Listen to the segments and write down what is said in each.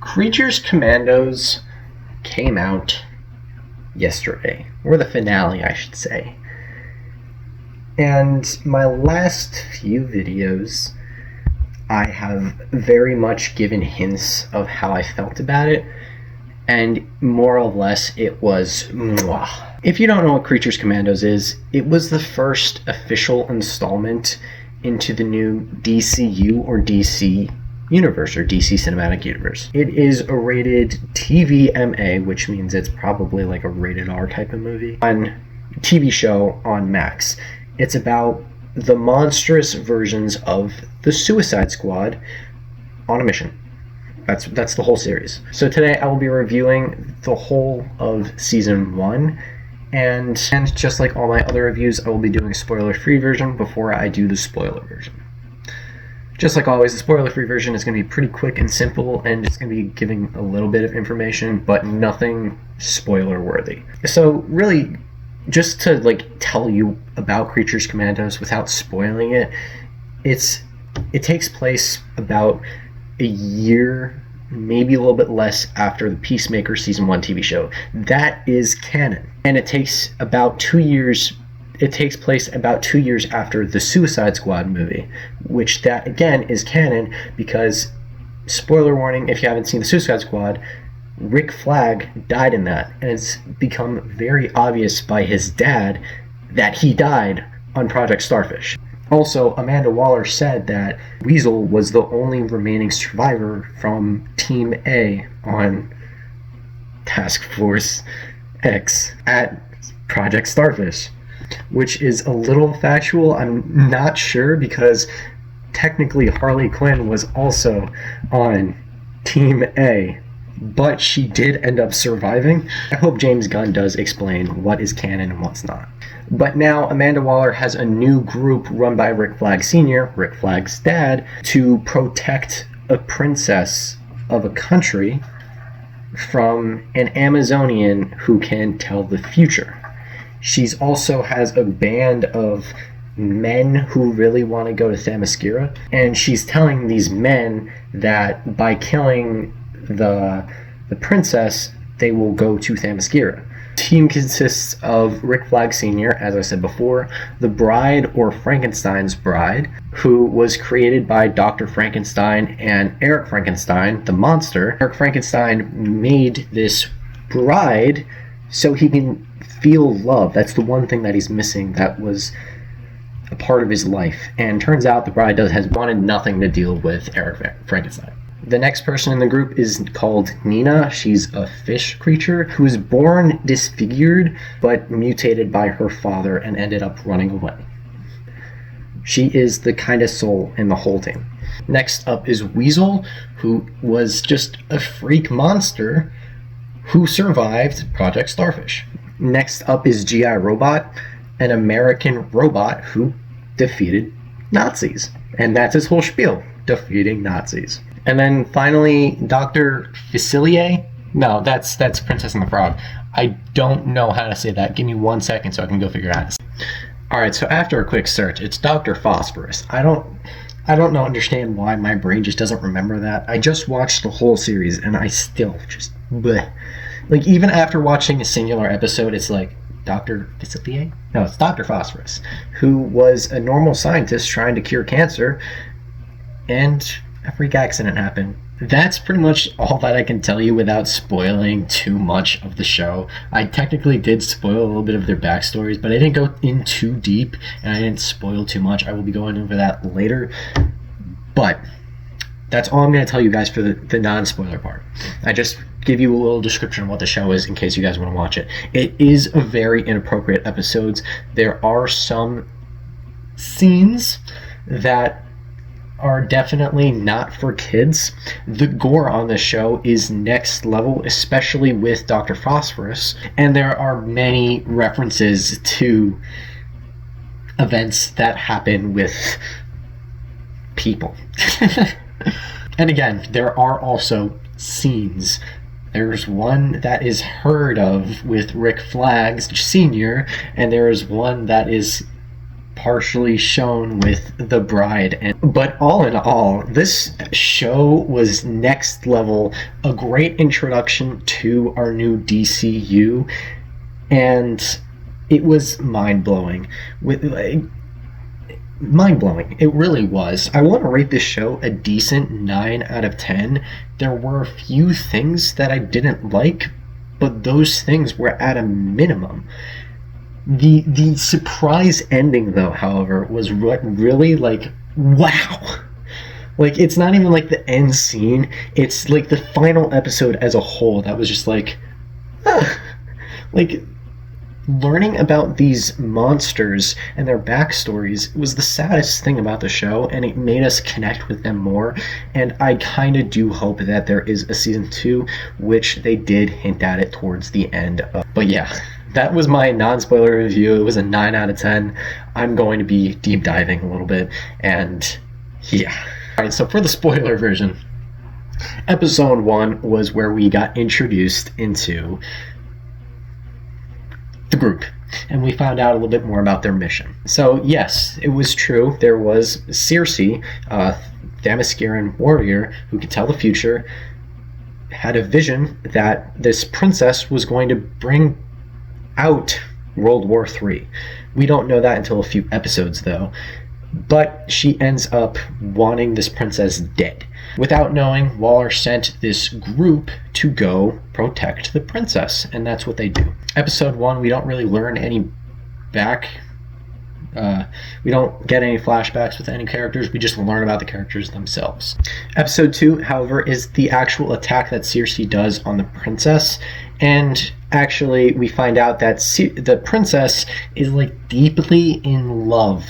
Creatures Commandos came out yesterday, or the finale, I should say. And my last few videos, I have very much given hints of how I felt about it, and more or less it was mwah. If you don't know what Creatures Commandos is, it was the first official installment into the new DCU or DC universe, or DC Cinematic Universe. It is a rated TVMA, which means it's probably like a rated R type of movie, on TV show on Max. It's about the monstrous versions of the Suicide Squad on a mission. That's the whole series. So today I will be reviewing the whole of Season 1, and just like all my other reviews, I will be doing a spoiler-free version before I do the spoiler version. Just like always, the spoiler-free version is going to be pretty quick and simple, and it's going to be giving a little bit of information, but nothing spoiler-worthy. So really, just to tell you about Creatures Commandos without spoiling it, it takes place about a year, maybe a little bit less, after the Peacemaker Season 1 TV show. That is canon. And it takes about 2 years. It takes place about 2 years after the Suicide Squad movie, which that again is canon because, spoiler warning if you haven't seen the Suicide Squad, Rick Flag died in that, and it's become very obvious by his dad that he died on Project Starfish. Also, Amanda Waller said that Weasel was the only remaining survivor from Team A on Task Force X at Project Starfish, which is a little factual. I'm not sure, because technically Harley Quinn was also on Team A, but she did end up surviving. I hope James Gunn does explain what is canon and what's not. But now Amanda Waller has a new group run by Rick Flag Sr., Rick Flag's dad, to protect a princess of a country from an Amazonian who can tell the future. She's also has a band of men who really want to go to Themyscira, and she's telling these men that by killing the princess, they will go to Themyscira. The team consists of Rick Flag Sr., as I said before, the bride, or Frankenstein's bride, who was created by Dr. Frankenstein and Eric Frankenstein, the monster. Eric Frankenstein made this bride so he can feel love. That's the one thing that he's missing that was a part of his life. And turns out the bride has wanted nothing to deal with Eric Frankenstein. The next person in the group is called Nina. She's a fish creature who was born disfigured but mutated by her father and ended up running away. She is the kindest soul in the whole team. Next up is Weasel, who was just a freak monster who survived Project Starfish. Next up is G.I. Robot, an American robot who defeated Nazis. And that's his whole spiel, defeating Nazis. And then finally, Dr. Facilier. No, that's Princess and the Frog. I don't know how to say that. Give me 1 second so I can go figure it out. Alright, so after a quick search, it's Dr. Phosphorus. I don't understand why my brain just doesn't remember that. I just watched the whole series and I still just bleh. Even after watching a singular episode, it's like, Dr. Facilier? No, it's Dr. Phosphorus, who was a normal scientist trying to cure cancer, and a freak accident happened. That's pretty much all that I can tell you without spoiling too much of the show. I technically did spoil a little bit of their backstories, but I didn't go in too deep, and I didn't spoil too much. I will be going over that later. But that's all I'm going to tell you guys for the non-spoiler part. I just give you a little description of what the show is in case you guys want to watch it. It is a very inappropriate episodes. There are some scenes that are definitely not for kids. The gore on the show is next level, especially with Dr. Phosphorus, and there are many references to events that happen with people. And again, there are also scenes. There's one that is heard of with Rick Flags Sr., and there is one that is partially shown with The Bride. But all in all, this show was next level, a great introduction to our new DCU, and it was mind-blowing. Mind-blowing. It really was. I want to rate this show a decent 9 out of 10. There were a few things that I didn't like, but those things were at a minimum. The surprise ending, though, however, was what really, like, wow. Like, it's not even like the end scene. It's like the final episode as a whole that was just like, like, learning about these monsters and their backstories was the saddest thing about the show, and it made us connect with them more. And I kind of do hope that there is a season 2, which they did hint at it towards the end of. But yeah, that was my non-spoiler review. It was a 9 out of 10. I'm going to be deep diving a little bit, and yeah. Alright, so for the spoiler version, episode 1 was where we got introduced into the group, and we found out a little bit more about their mission. So yes, it was true. There was Circe, a Themysciran warrior who could tell the future, had a vision that this princess was going to bring out World War III. We don't know that until a few episodes, though. But she ends up wanting this princess dead. Without knowing, Waller sent this group to go protect the princess, and that's what they do. Episode 1, we don't really learn any we don't get any flashbacks with any characters. We just learn about the characters themselves. Episode 2, however, is the actual attack that Circe does on the princess, and actually we find out that the princess is like deeply in love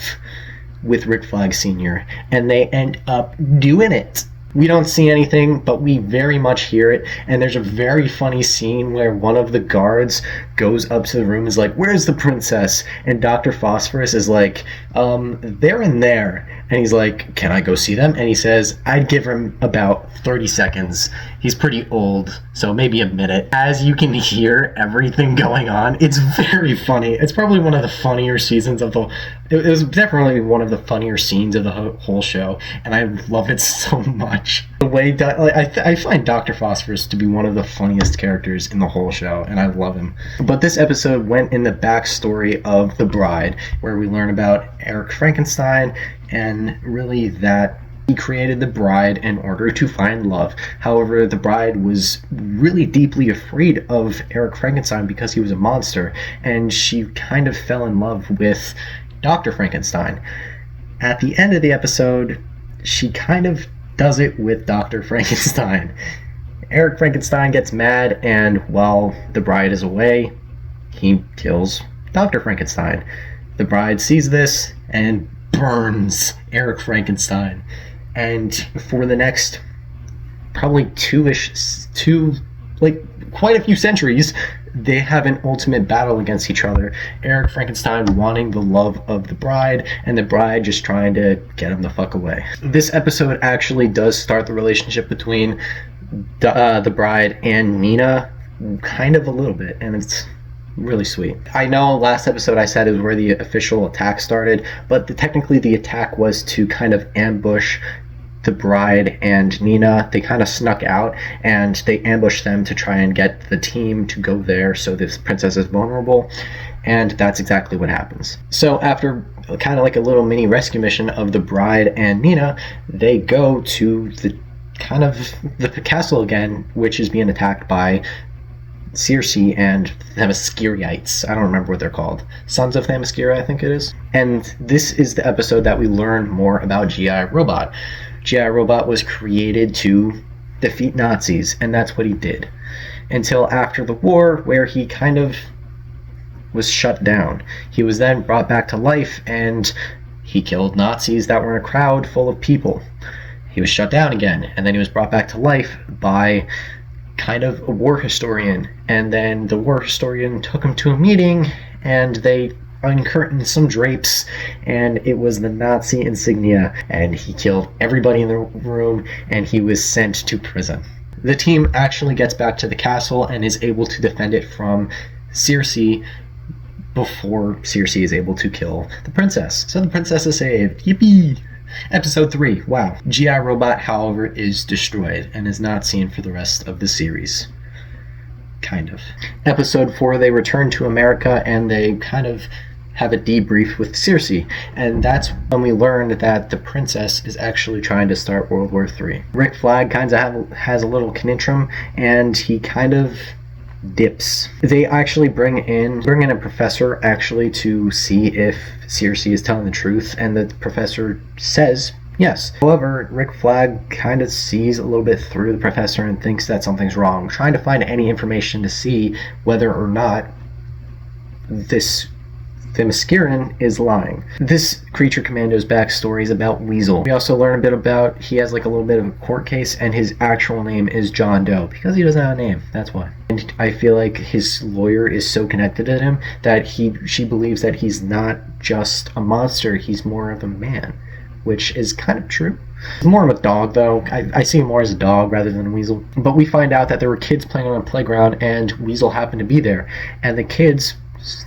with Rick Flag Sr., and they end up doing it. We don't see anything, but we very much hear it, and there's a very funny scene where one of the guards goes up to the room and is like, "Where's the princess?" And Dr. Phosphorus is like, they're in there. And he's like, "Can I go see them?" And he says, "I'd give him about 30 seconds. He's pretty old, so maybe a minute." As you can hear everything going on, it's very funny. It's probably one of the funnier seasons of the... It was definitely one of the funnier scenes of the whole show, and I love it so much. The way I find Dr. Phosphorus to be one of the funniest characters in the whole show, and I love him. But this episode went in the backstory of The Bride, where we learn about Eric Frankenstein, and really that he created the bride in order to find love. However, the bride was really deeply afraid of Eric Frankenstein because he was a monster, and she kind of fell in love with Dr. Frankenstein. At the end of the episode, she kind of does it with Dr. Frankenstein. Eric Frankenstein gets mad, and while the bride is away, he kills Dr. Frankenstein. The bride sees this and burns Eric Frankenstein. And for the next probably quite a few centuries, they have an ultimate battle against each other. Eric Frankenstein wanting the love of the bride, and the bride just trying to get him the fuck away. This episode actually does start the relationship between the bride and Nina, kind of a little bit, and it's really sweet. I know last episode I said it was where the official attack started, but technically the attack was to kind of ambush the bride and Nina. They kind of snuck out, and they ambushed them to try and get the team to go there so this princess is vulnerable, and that's exactly what happens. So after kind of like a little mini rescue mission of the bride and Nina, they go to the castle again, which is being attacked by Circe and Themyscirites. I don't remember what they're called. Sons of Themyscira, I think it is. And this is the episode that we learn more about G.I. Robot. G.I. Robot was created to defeat Nazis, and that's what he did. Until after the war, where he kind of was shut down. He was then brought back to life, and he killed Nazis that were in a crowd full of people. He was shut down again, and then he was brought back to life by kind of a war historian, and then the war historian took him to a meeting, and they uncurtained some drapes, and it was the Nazi insignia, and he killed everybody in the room, and he was sent to prison. The team actually gets back to the castle and is able to defend it from Circe, before Circe is able to kill the princess. So the princess is saved. Yippee! Episode 3. Wow. G.I. Robot, however, is destroyed and is not seen for the rest of the series. Kind of. Episode 4, they return to America and they kind of have a debrief with Circe. And that's when we learned that the princess is actually trying to start World War III. Rick Flag kind of has a little conundrum and he kind of dips. They actually bring in a professor actually to see if Circe is telling the truth, and the professor says yes. However, Rick Flag kind of sees a little bit through the professor and thinks that something's wrong, trying to find any information to see whether or not this Themysciran is lying. This Creature Commando's backstory is about Weasel. We also learn a bit about, he has like a little bit of a court case, and his actual name is John Doe, because he doesn't have a name, that's why. And I feel like his lawyer is so connected to him that she believes that he's not just a monster, he's more of a man, which is kind of true. He's more of a dog, though. I see him more as a dog rather than a weasel. But we find out that there were kids playing on a playground, and Weasel happened to be there, and the kids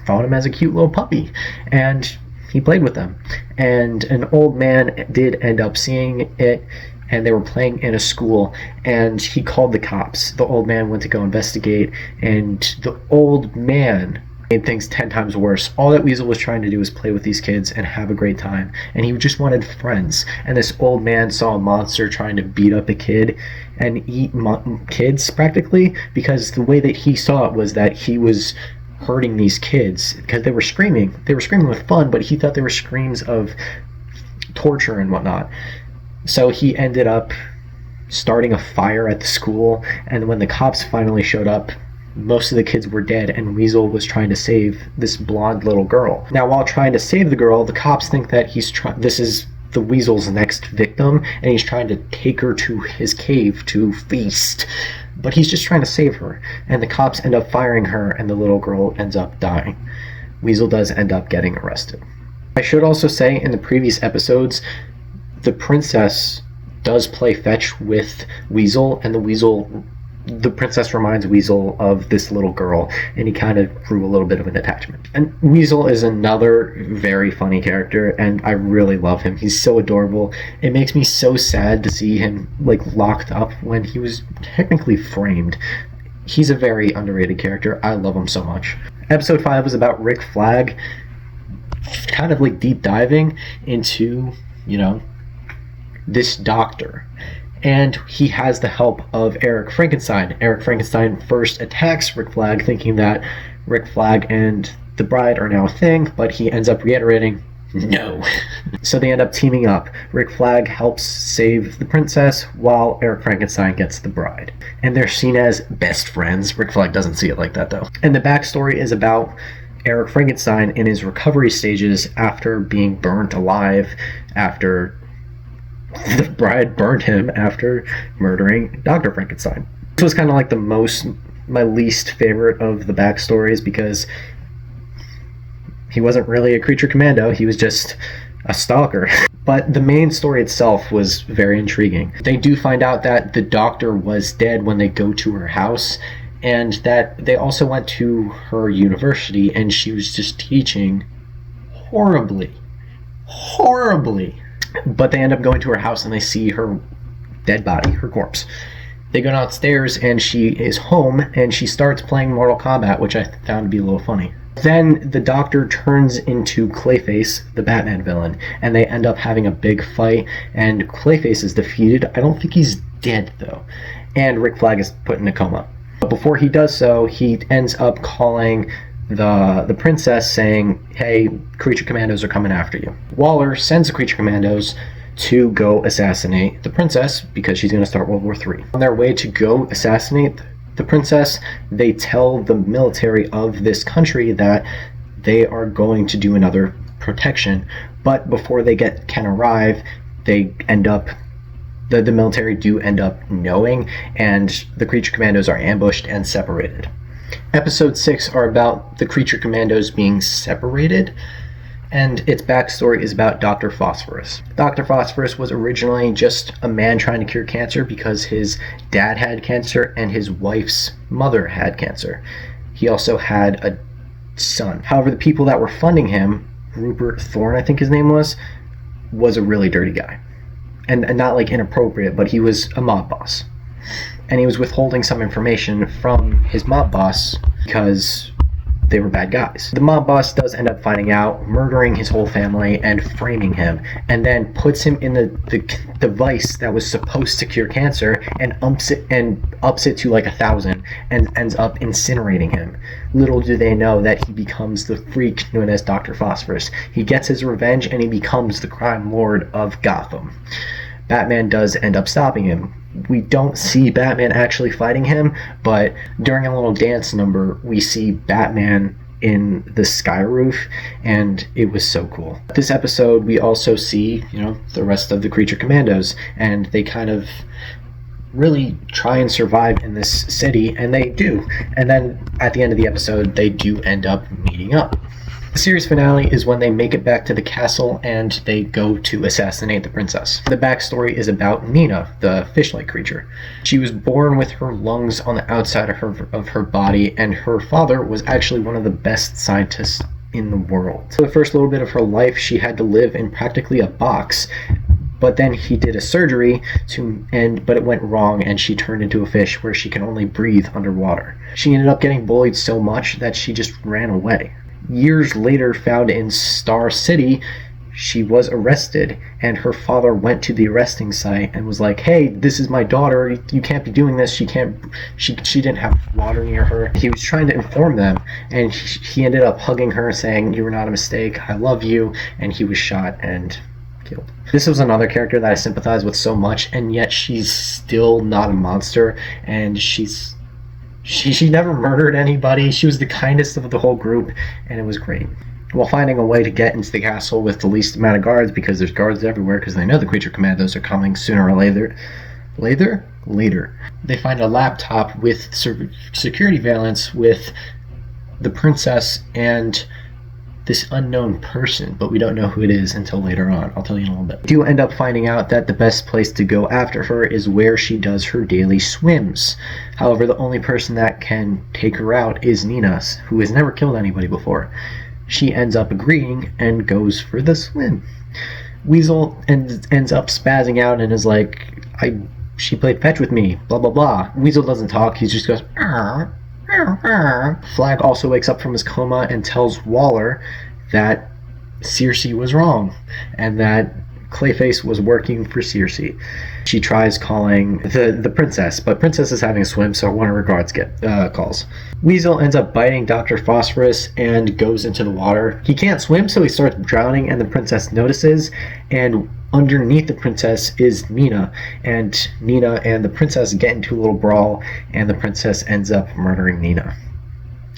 thought him as a cute little puppy, and he played with them. And an old man did end up seeing it, and they were playing in a school, and he called the cops. The old man went to go investigate, and the old man made things 10 times worse. All that Weasel was trying to do was play with these kids and have a great time, and he just wanted friends. And this old man saw a monster trying to beat up a kid and eat kids practically, because the way that he saw it was that he was hurting these kids because they were screaming with fun, but he thought they were screams of torture and whatnot. So he ended up starting a fire at the school, and when the cops finally showed up, most of the kids were dead, and Weasel was trying to save this blonde little girl. Now, while trying to save the girl, the cops think that this is the Weasel's next victim, and he's trying to take her to his cave to feast. But he's just trying to save her, and the cops end up firing her, and the little girl ends up dying. Weasel does end up getting arrested. I should also say, in the previous episodes, the princess does play fetch with Weasel, and the princess reminds Weasel of this little girl, and he kind of grew a little bit of an attachment. And Weasel is another very funny character, and I really love him. He's so adorable. It makes me so sad to see him like locked up when he was technically framed. He's a very underrated character. I love him so much. Episode 5 was about Rick Flag kind of like deep diving into, this doctor. And he has the help of Eric Frankenstein. Eric Frankenstein first attacks Rick Flag, thinking that Rick Flag and the bride are now a thing, but he ends up reiterating, no. So they end up teaming up. Rick Flag helps save the princess, while Eric Frankenstein gets the bride. And they're seen as best friends. Rick Flag doesn't see it like that, though. And the backstory is about Eric Frankenstein in his recovery stages after being burnt alive, after the bride burned him after murdering Dr. Frankenstein. This was kind of like my least favorite of the backstories, because he wasn't really a creature commando, he was just a stalker. But the main story itself was very intriguing. They do find out that the doctor was dead when they go to her house, and that they also went to her university, and she was just teaching horribly. But they end up going to her house and they see her dead body, her corpse. They go downstairs and she is home, and she starts playing Mortal Kombat, which I found to be a little funny. Then the doctor turns into Clayface, the Batman villain, and they end up having a big fight, and Clayface is defeated. I don't think he's dead, though. And Rick Flag is put in a coma. But before he does so, he ends up calling the princess, saying, hey, creature commandos are coming after you. Waller sends the creature commandos to go assassinate the princess, because she's going to start World War III. On their way to go assassinate the princess, they tell the military of this country that they are going to do another protection. But before they can arrive, they end up, the military do end up knowing, and the creature commandos are ambushed and separated. Episode 6 are about the creature commandos being separated, and its backstory is about Dr. Phosphorus. Dr. Phosphorus was originally just a man trying to cure cancer because his dad had cancer and his wife's mother had cancer. He also had a son. However, the people that were funding him, Rupert Thorne, I think his name was a really dirty guy. And not like inappropriate, but he was a mob boss. And he was withholding some information from his mob boss because they were bad guys. The mob boss does end up finding out, murdering his whole family and framing him, and then puts him in the device that was supposed to cure cancer and ups it to like 1,000 and ends up incinerating him. Little do they know that he becomes the freak known as Dr. Phosphorus. He gets his revenge and he becomes the crime lord of Gotham. Batman does end up stopping him. We don't see Batman actually fighting him, but during a little dance number, we see Batman in the sky roof, and it was so cool. This episode, we also see, the rest of the Creature Commandos, and they kind of really try and survive in this city, and they do. And then at the end of the episode, they do end up meeting up. The series finale is when they make it back to the castle and they go to assassinate the princess. The backstory is about Nina, the fish-like creature. She was born with her lungs on the outside of her body, and her father was actually one of the best scientists in the world. For the first little bit of her life, she had to live in practically a box, but then he did a surgery but it went wrong and she turned into a fish where she can only breathe underwater. She ended up getting bullied so much that she just ran away. Years later, found in Star City, she was arrested, and her father went to the arresting site and was like, "Hey, this is my daughter. You can't be doing this. She didn't have water near her." He was trying to inform them, and he ended up hugging her, saying, "You were not a mistake. I love you." And he was shot and killed. This was another character that I sympathized with so much, and yet she's still not a monster, and she never murdered anybody. She was the kindest of the whole group, and it was great. While finding a way to get into the castle with the least amount of guards, because there's guards everywhere, because they know the Creature Commandos are coming sooner or later. They find a laptop with security valance with the princess and this unknown person, but we don't know who it is until later on. I'll tell you in a little bit. We do end up finding out that the best place to go after her is where she does her daily swims. However, the only person that can take her out is Nina, who has never killed anybody before. She ends up agreeing and goes for the swim. Weasel ends up spazzing out and is like, she played fetch with me, blah blah blah. Weasel doesn't talk, he just goes, "Arr." Flag also wakes up from his coma and tells Waller that Circe was wrong and that Clayface was working for Circe. She tries calling the princess, but Princess is having a swim, so one of her guards calls. Weasel ends up biting Dr. Phosphorus and goes into the water. He can't swim, so he starts drowning, and the princess notices, and underneath the princess is Nina, and the princess get into a little brawl, and the princess ends up murdering Nina.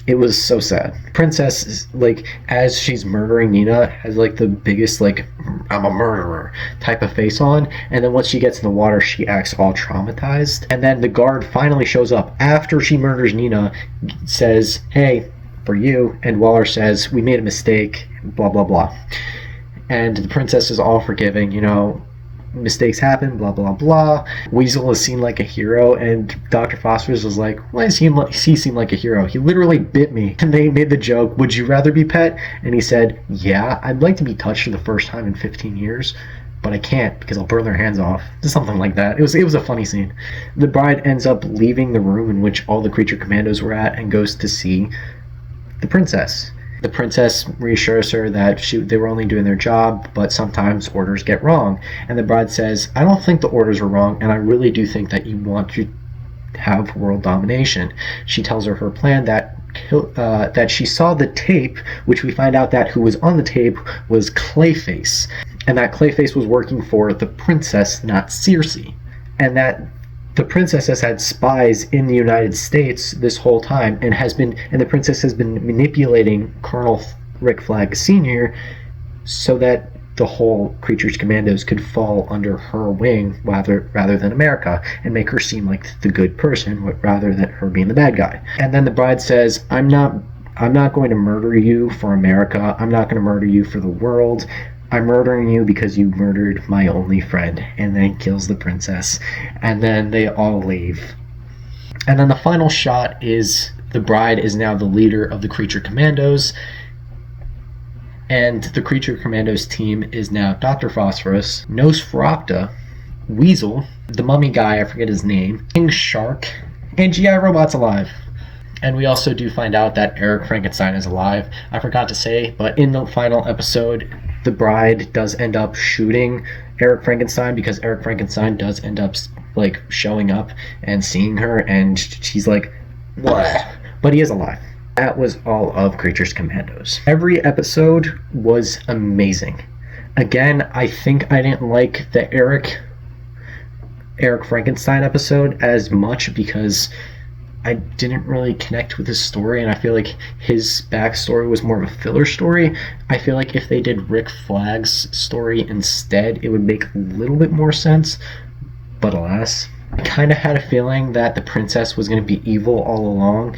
It was so sad. Princess, as she's murdering Nina, has the biggest I'm a murderer type of face on, and then once she gets in the water, she acts all traumatized. And then the guard finally shows up after she murders Nina, says, "Hey, for you," and Waller says, "We made a mistake, blah blah blah." And the princess is all forgiving, mistakes happen, blah blah blah. Weasel is seen like a hero, and Dr. Phosphorus was like, "Why does he seem like a hero? He literally bit me." And they made the joke, "Would you rather be pet?" And he said, "Yeah, I'd like to be touched for the first time in 15 years, but I can't because I'll burn their hands off." Just something like that. It was a funny scene. The bride ends up leaving the room in which all the Creature Commandos were at and goes to see the princess. The princess reassures her that they were only doing their job, but sometimes orders get wrong. And the bride says, "I don't think the orders were wrong, and I really do think that you want to have world domination." She tells her plan that she saw the tape, which we find out that who was on the tape was Clayface, and that Clayface was working for the princess, not Circe, and that the princess has had spies in the United States this whole time, and the princess has been manipulating Colonel Rick Flag Sr. so that the whole Creatures Commandos could fall under her wing rather than America, and make her seem like the good person rather than her being the bad guy. And then the bride says, I'm not going to murder you for America. I'm not going to murder you for the world. I'm murdering you because you murdered my only friend," and then kills the princess. And then they all leave. And then the final shot is The Bride is now the leader of the Creature Commandos, and the Creature Commandos team is now Dr. Phosphorus, Nosferatu, Weasel, the mummy guy, I forget his name, King Shark, and G.I. Robot's alive. And we also do find out that Eric Frankenstein is alive. I forgot to say, but in the final episode, the Bride does end up shooting Eric Frankenstein, because Eric Frankenstein does end up like showing up and seeing her, and she's like, what? But he is alive. That was all of Creatures Commandos. Every episode was amazing. Again, I think I didn't like the Eric Frankenstein episode as much because I didn't really connect with his story, and I feel like his backstory was more of a filler story. I feel like if they did Rick Flag's story instead, it would make a little bit more sense, but alas. I kind of had a feeling that the princess was going to be evil all along,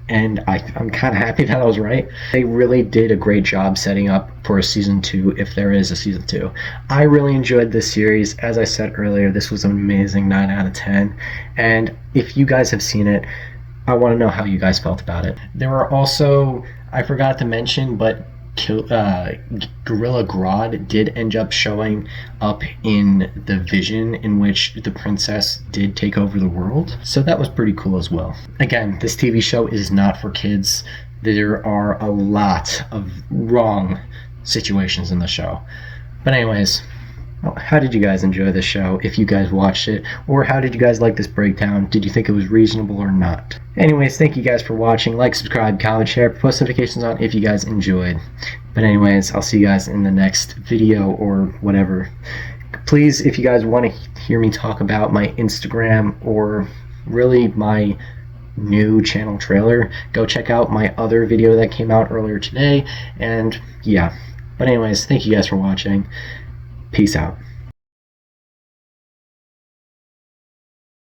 and I'm kind of happy that I was right. They really did a great job setting up for a season 2, if there is a season 2. I really enjoyed this series. As I said earlier, this was an amazing 9 out of 10. And if you guys have seen it, I want to know how you guys felt about it. There were also, I forgot to mention, but Gorilla Grodd did end up showing up in the vision in which the princess did take over the world, so that was pretty cool as well. Again, this TV show is not for kids. There are a lot of wrong situations in the show. But anyways, well, how did you guys enjoy this show, if you guys watched it, or how did you guys like this breakdown? Did you think it was reasonable or not? Anyways, thank you guys for watching. Like, subscribe, comment, share, post notifications on if you guys enjoyed. But anyways, I'll see you guys in the next video or whatever. Please, if you guys want to hear me talk about my Instagram or really my new channel trailer, go check out my other video that came out earlier today. And yeah, but anyways, thank you guys for watching. Peace out.